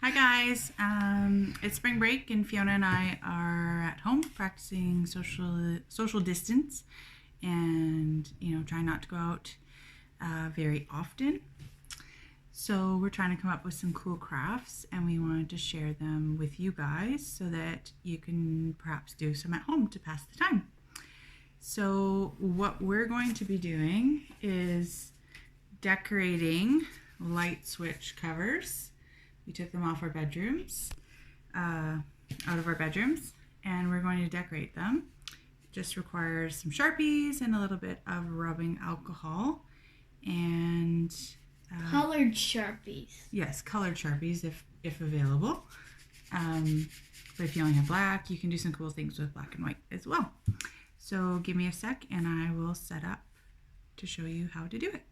Hi guys, it's spring break and Fiona and I are at home practicing social distance and trying not to go out very often. So we're trying to come up with some cool crafts and we wanted to share them with you guys so that you can perhaps do some at home to pass the time. So what we're going to be doing is decorating light switch covers. We took them off our bedrooms, out of our bedrooms, and we're going to decorate them. It just requires some Sharpies and a little bit of rubbing alcohol and colored Sharpies. Yes, colored Sharpies if available. But if you only have black, you can do some cool things with black and white as well. So give me a sec and I will set up to show you how to do it.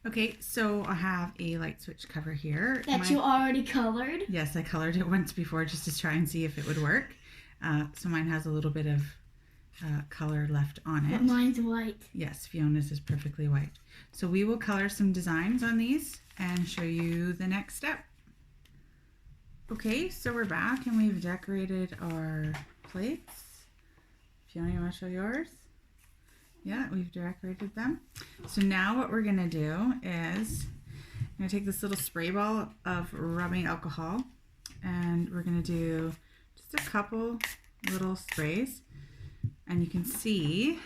Okay, so I have a light switch cover here. That you already colored? Yes, I colored it once before just to try and see if it would work. So mine has a little bit of color left on it. But mine's white. Yes, Fiona's is perfectly white. So we will color some designs on these and show you the next step. Okay, so we're back and we've decorated our plates. Fiona, you want to show yours? Yeah, we've decorated them. So now what we're going to do is I'm going to take this little spray ball of rubbing alcohol and we're going to do just a couple little sprays, and you can see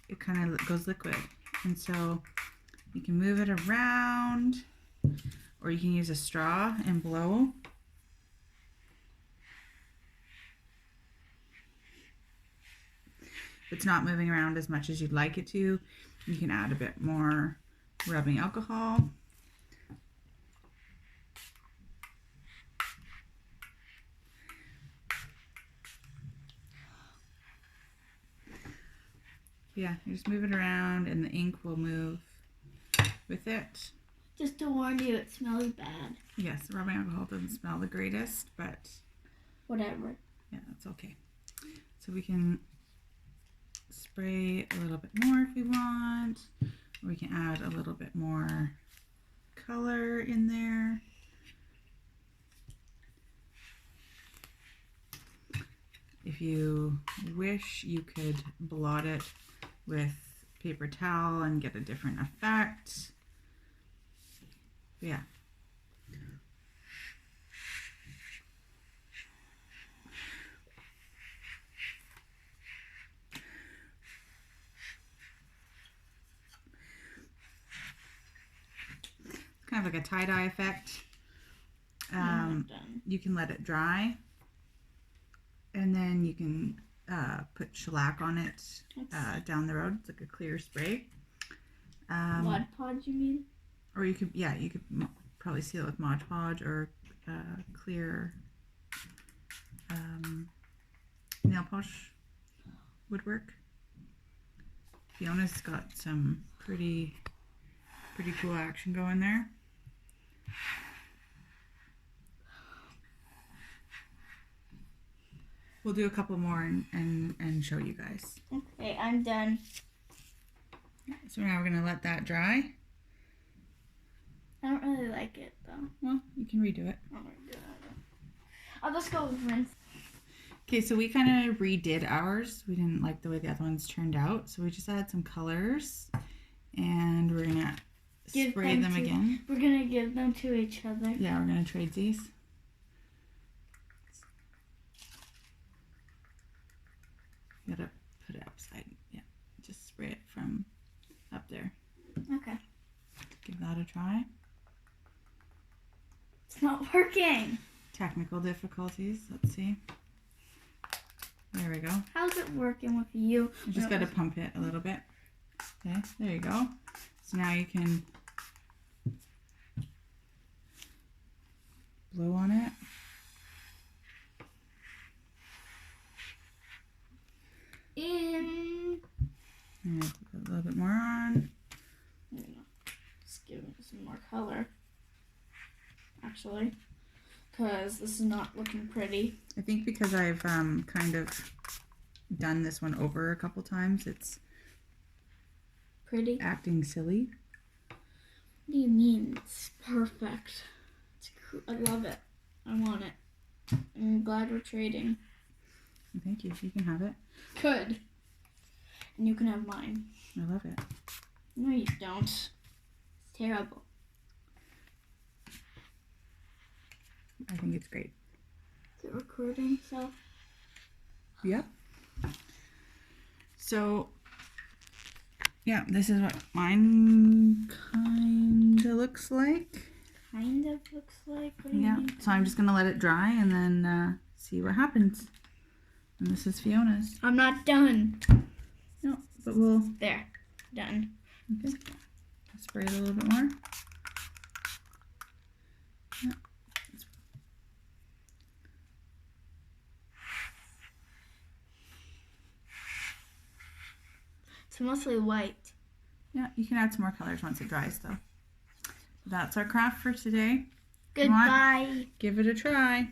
it kind of goes liquid, and so you can move it around or you can use a straw and blow. If it's not moving around as much as you'd like it to, you can add a bit more rubbing alcohol. Yeah, you just move it around and the ink will move with it. Just to warn you, it smells bad. Yes, rubbing alcohol doesn't smell the greatest, but whatever. Yeah, that's okay. So we can spray a little bit more if we want, or we can add a little bit more color in there. If you wish, you could blot it with paper towel and get a different effect. Yeah. Kind of like a tie-dye effect. You can let it dry and then you can put shellac on it down the road. It's like a clear spray. Mod Podge, you mean? Or you could, yeah, you could probably seal it with Mod Podge or clear nail polish would work. Fiona's got some pretty cool action going there. We'll do a couple more and show you guys. Okay, I'm done. So now we're going to let that dry. I don't really like it though. Well, you can redo it. I'll just go with rinse. Okay, so we kind of redid ours. We didn't like the way the other ones turned out, so we just added some colors and we're going to spray them again. We're going to give them to each other. Yeah, we're going to trade these. You gotta put it upside. Yeah, just spray it from up there. Okay. Give that a try. It's not working. Technical difficulties. Let's see. There we go. How's it working with you? You just gotta pump it a little bit. Okay, there you go. So now you can blow on it. And put a little bit more on. Just give it some more color, actually, because this is not looking pretty. I think because I've kind of done this one over a couple times, it's pretty acting silly. What do you mean it's perfect? I love it. I want it. I'm glad we're trading. Thank you. You can have it. Good. And you can have mine. I love it. No, you don't. It's terrible. I think it's great. Is it recording itself? Yep. So, yeah, this is what mine kind of looks like. Kind of looks like. What do you Yeah, mean? so I'm just going to let it dry and then see what happens. And this is Fiona's. I'm not done. No, but we'll There. Done. okay. Spray it a little bit more. Yeah. It's mostly white. Yeah, you can add some more colors once it dries though. That's our craft for today. Goodbye. Give it a try.